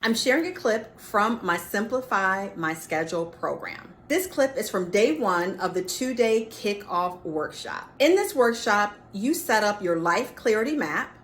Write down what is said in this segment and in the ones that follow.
I'm sharing a clip from my Simplify My Schedule program. This clip is from day one of the 2-day kickoff workshop. In this workshop, you set up your life clarity map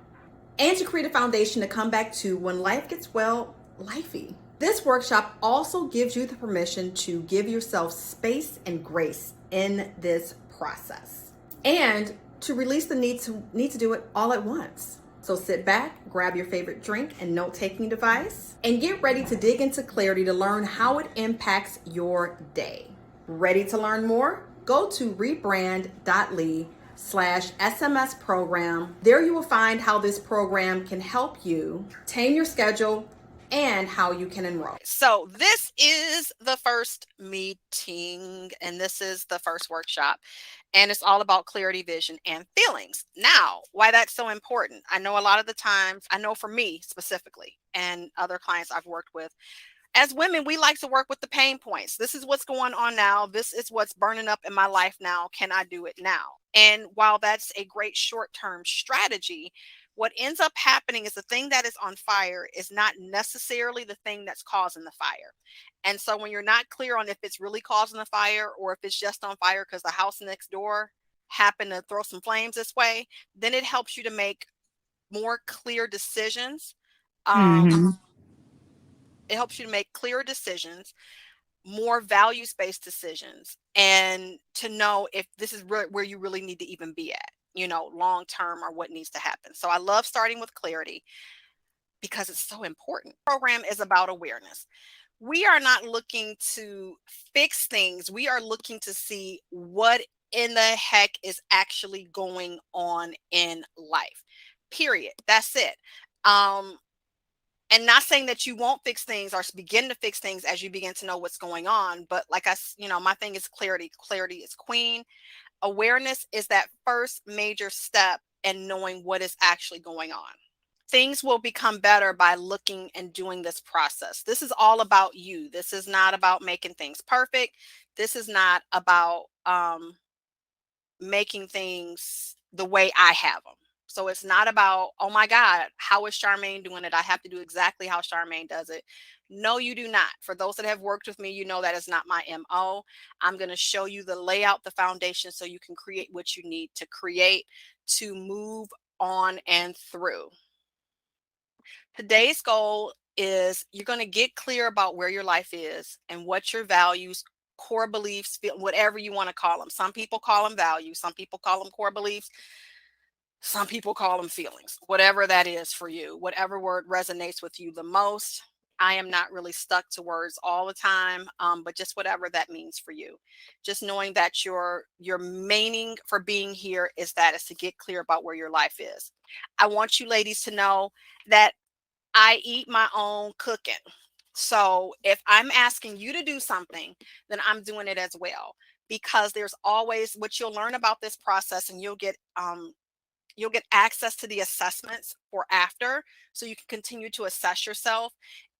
and to create a foundation to come back to when life gets, well, lifey. This workshop also gives you the permission to give yourself space and grace in this process and to release the need to do it all at once. So sit back, grab your favorite drink and note-taking device, and get ready to dig into clarity to learn how it impacts your day. Ready to learn more? Go to rebrand.ly/SMS program. There you will find how this program can help you tame your schedule and how you can enroll. So this is the first meeting and this is the first workshop, and it's all about clarity, vision, and feelings. Now, why that's so important. I know a lot of the times, I know for me specifically and other clients I've worked with, as women, we like to work with the pain points. This is what's going on now. This is what's burning up in my life now. Can I do it now? And while that's a great short-term strategy, what ends up happening is the thing that is on fire is not necessarily the thing that's causing the fire. And so when you're not clear on if it's really causing the fire or if it's just on fire because the house next door happened to throw some flames this way, then it helps you to make more clear decisions. Mhm. It helps you to make clearer decisions, more values-based decisions, and to know if this is where you really need to even be at, long term, or what needs to happen. So I love starting with clarity because it's so important. Program is about awareness. We are not looking to fix things. We are looking to see what in the heck is actually going on in life. Period. That's it. Um, and not saying that you won't fix things or begin to fix things as you begin to know what's going on, but like my thing is clarity. Clarity is queen. Awareness is that first major step in knowing what is actually going on. Things will become better by looking and doing this process. This is all about you. This is not about making things perfect. This is not about making things the way I have them. So it's not about, oh my God, how is Charmaine doing it? I have to do exactly how Charmaine does it. No, you do not. For those that have worked with me, you know that is not my MO. I'm going to show you the layout, the foundation, so you can create what you need to create to move on and through. Today's goal is you're going to get clear about where your life is and what your values, core beliefs, whatever you want to call them. Some people call them values, some people call them core beliefs, some people call them feelings, whatever that is for you, whatever word resonates with you the most. I am not really stuck to words all the time, but just whatever that means for you. Just knowing that your meaning for being here is to get clear about where your life is. I want you ladies to know that I eat my own cooking. So if I'm asking you to do something, then I'm doing it as well, because there's always what you'll learn about this process, and you'll get access to the assessments for after, so you can continue to assess yourself,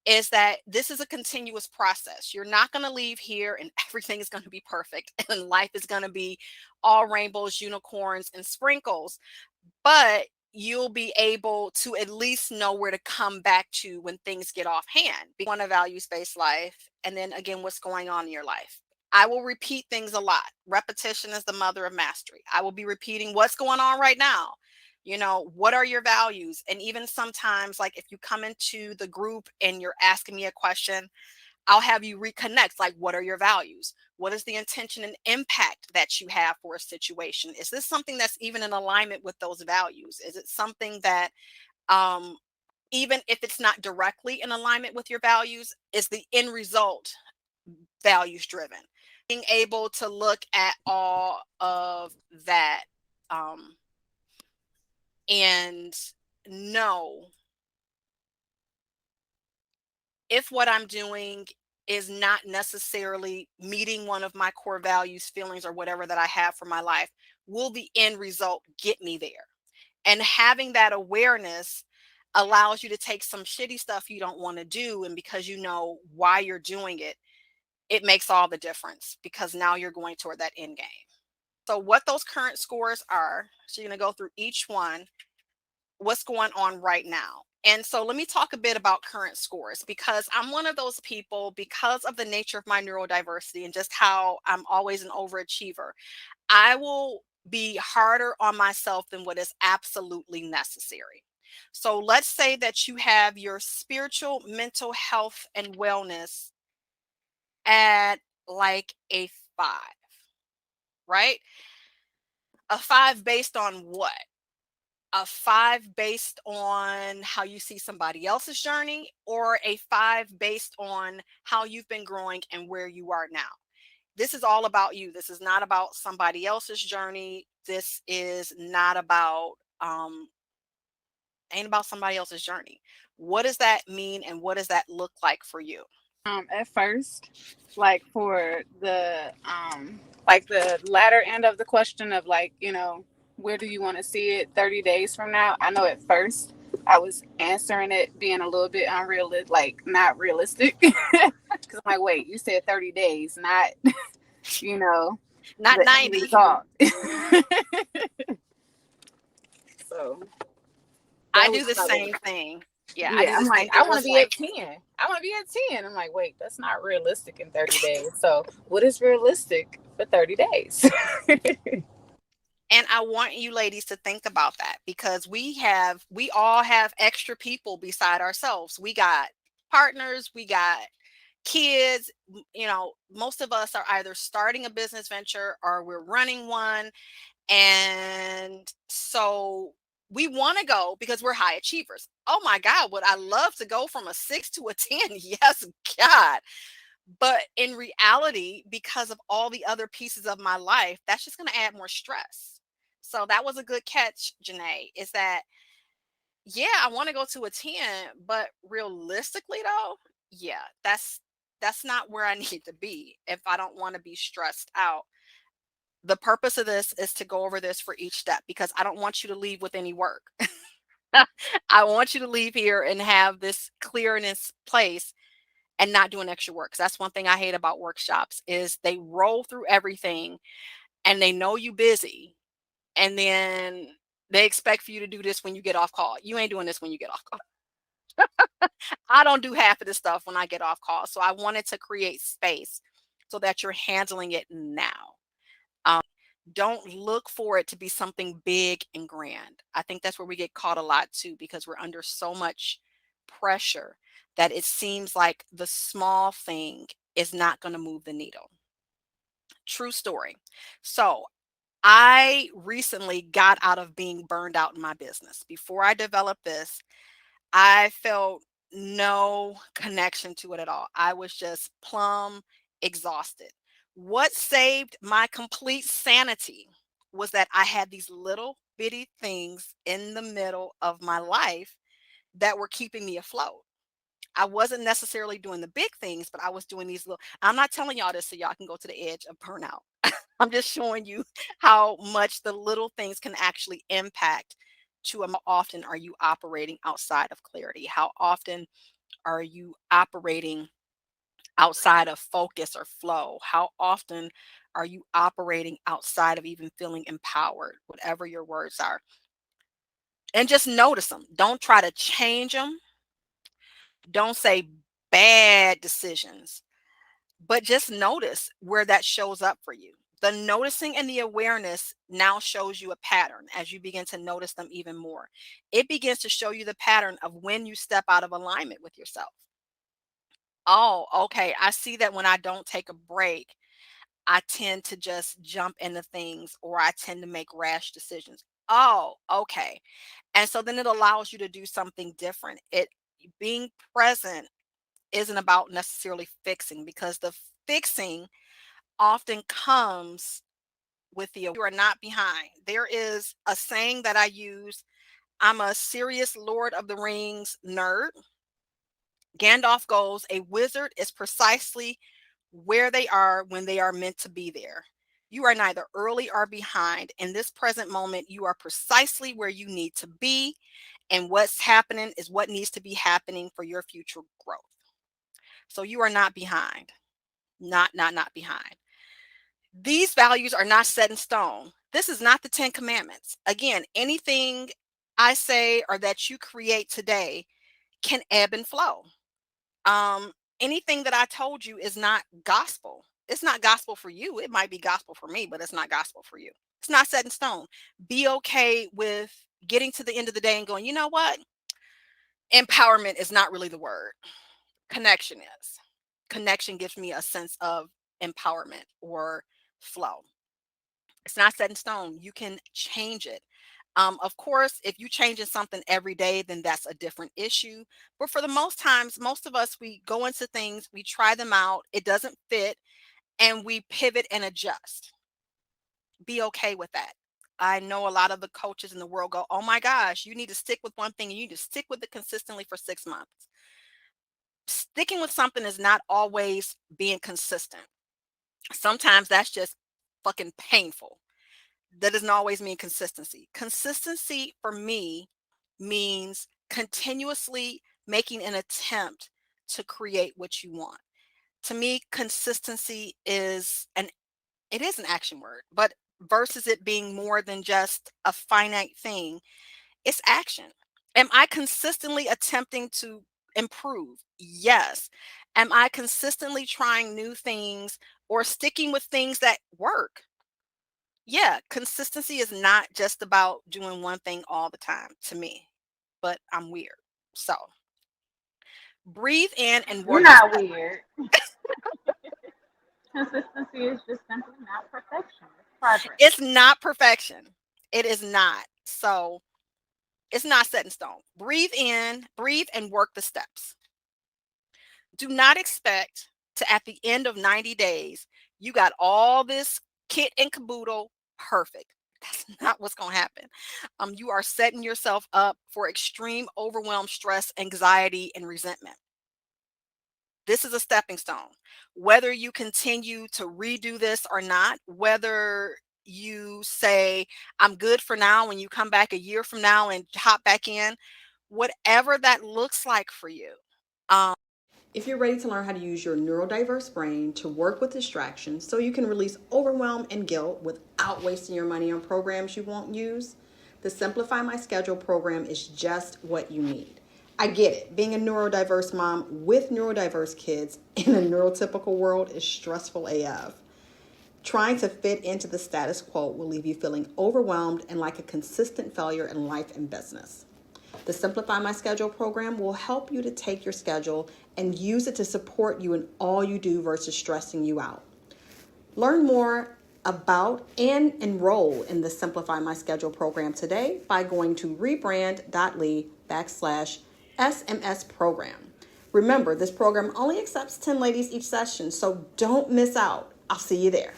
is that this is a continuous process. You're not going to leave here and everything is going to be perfect and life is going to be all rainbows, unicorns, and sprinkles, but you'll be able to at least know where to come back to when things get off hand. You want a values-based life, and then again, what's going on in your life. I will repeat things a lot. Repetition is the mother of mastery. I will be repeating what's going on right now. What are your values? And even sometimes, like if you come into the group and you're asking me a question, I'll have you reconnect. Like, what are your values? What is the intention and impact that you have for a situation? Is this something that's even in alignment with those values? Is it something that, um, even if it's not directly in alignment with your values, is the end result values driven? Being able to look at all of that, and know if what I'm doing is not necessarily meeting one of my core values, feelings, or whatever that I have for my life, will the end result get me there? And having that awareness allows you to take some shitty stuff you don't want to do. And because you know why you're doing it, it makes all the difference, because now you're going toward that end game. So what those current scores are, so you're going to go through each one, what's going on right now. And so let me talk a bit about current scores, because I'm one of those people, because of the nature of my neurodiversity and just how I'm always an overachiever. I will be harder on myself than what is absolutely necessary. So let's say that you have your spiritual, mental health, and wellness at like a 5, right? A 5 based on what? A 5 based on how you see somebody else's journey, or a 5 based on how you've been growing and where you are now? This is all about you. This is not about somebody else's journey. This is not about ain't about somebody else's journey. What does that mean and what does that look like for you? At first, like for like the latter end of the question of like, where do you want to see it 30 days from now? I know at first I was answering it being a little bit unrealistic, like not realistic. Because I'm like, wait, you said 30 days, not, you know, Not the end 90. result. So I that was do the another. same thing. Yeah, I Yeah, do the I'm same like, thing. I It want to was be at like, 10. I want to be at 10. I'm like, wait, that's not realistic in 30 days. So, what is realistic for 30 days? and I want you ladies to think about that, because we all have extra people beside ourselves. We got partners, we got kids, most of us are either starting a business venture or we're running one. And so we want to go because we're high achievers. Oh my God, would I love to go from a 6 to a 10? Yes, God. But in reality, because of all the other pieces of my life, that's just going to add more stress. So that was a good catch, Janae, is that, yeah, I want to go to a 10, but realistically though, yeah, that's not where I need to be if I don't want to be stressed out. The purpose of this is to go over this for each step, because I don't want you to leave with any work. I want you to leave here and have this clearness place and not doing extra work. 'Cause that's one thing I hate about workshops is they roll through everything and they know you busy, and then they expect for you to do this when you get off call. You ain't doing this when you get off call. I don't do half of this stuff when I get off call. So I wanted to create space so that you're handling it now. Um, don't look for it to be something big and grand. I think that's where we get caught a lot too, because we're under so much pressure that it seems like the small thing is not going to move the needle. True story. So I recently got out of being burned out in my business. Before I developed this, I felt no connection to it at all. I was just plumb exhausted. What saved my complete sanity was that I had these little bitty things in the middle of my life that were keeping me afloat. I wasn't necessarily doing the big things, but I was doing these little. I'm not telling y'all this so y'all can go to the edge of burnout. I'm just showing you how much the little things can actually impact to how often are you operating outside of clarity? How often are you operating outside of focus or flow? How often are you operating outside of even feeling empowered, whatever your words are? And just notice them. Don't try to change them. Don't say bad decisions, but just notice where that shows up for you. The noticing and the awareness now shows you a pattern as you begin to notice them even more. It begins to show you the pattern of when you step out of alignment with yourself. Oh, okay. I see that when I don't take a break, I tend to just jump into things or I tend to make rash decisions. Oh, okay. And so then it allows you to do something different. It being present isn't about necessarily fixing, because the fixing often comes with the you are not behind. There is a saying that I use. I'm a serious Lord of the Rings nerd. Gandalf goes, a wizard is precisely where they are when they are meant to be there. You are neither early or behind. In this present moment, you are precisely where you need to be. And what's happening is what needs to be happening for your future growth. So you are not behind. Not behind. These values are not set in stone. This is not the 10 commandments. Again, anything I say or that you create today can ebb and flow. Anything that I told you is not gospel. It's not gospel for you. It might be gospel for me, but it's not gospel for you. It's not set in stone. Be okay with getting to the end of the day and going, you know what? Empowerment is not really the word. Connection is. Connection gives me a sense of empowerment or flow. It's not set in stone. You can change it. Of course, if you changing something every day, then that's a different issue. But for the most times, most of us, we go into things, we try them out, it doesn't fit, and we pivot and adjust. Be okay with that. I know a lot of the coaches in the world go, oh my gosh, you need to stick with one thing and you need to stick with it consistently for 6 months. Sticking with something is not always being consistent. Sometimes that's just fucking painful. That doesn't always mean consistency. Consistency for me means continuously making an attempt to create what you want. To me, consistency is an action word, but versus it being more than just a finite thing, it's action. Am I consistently attempting to improve? Yes. Am I consistently trying new things or sticking with things that work? Yeah, consistency is not just about doing one thing all the time to me, but I'm weird. So breathe in and You're work the not steps. weird. Consistency is just simply not perfection. It's progress. It's not perfection. It is not. So it's not set in stone. Breathe in, breathe, and work the steps. Do not expect to, at the end of 90 days, you got all this kit and caboodle perfect. That's not what's going to happen. You are setting yourself up for extreme overwhelm, stress, anxiety, and resentment. This is a stepping stone. Whether you continue to redo this or not, whether you say, I'm good for now, when you come back a year from now and hop back in, whatever that looks like for you. If you're ready to learn how to use your neurodiverse brain to work with distractions so you can release overwhelm and guilt without wasting your money on programs you won't use, the Simplify My Schedule program is just what you need. I get it. Being a neurodiverse mom with neurodiverse kids in a neurotypical world is stressful AF. Trying to fit into the status quo will leave you feeling overwhelmed and like a consistent failure in life and business. The Simplify My Schedule program will help you to take your schedule and use it to support you in all you do versus stressing you out. Learn more about and enroll in the Simplify My Schedule program today by going to rebrand.ly/SMS program. Remember, this program only accepts 10 ladies each session, so don't miss out. I'll see you there.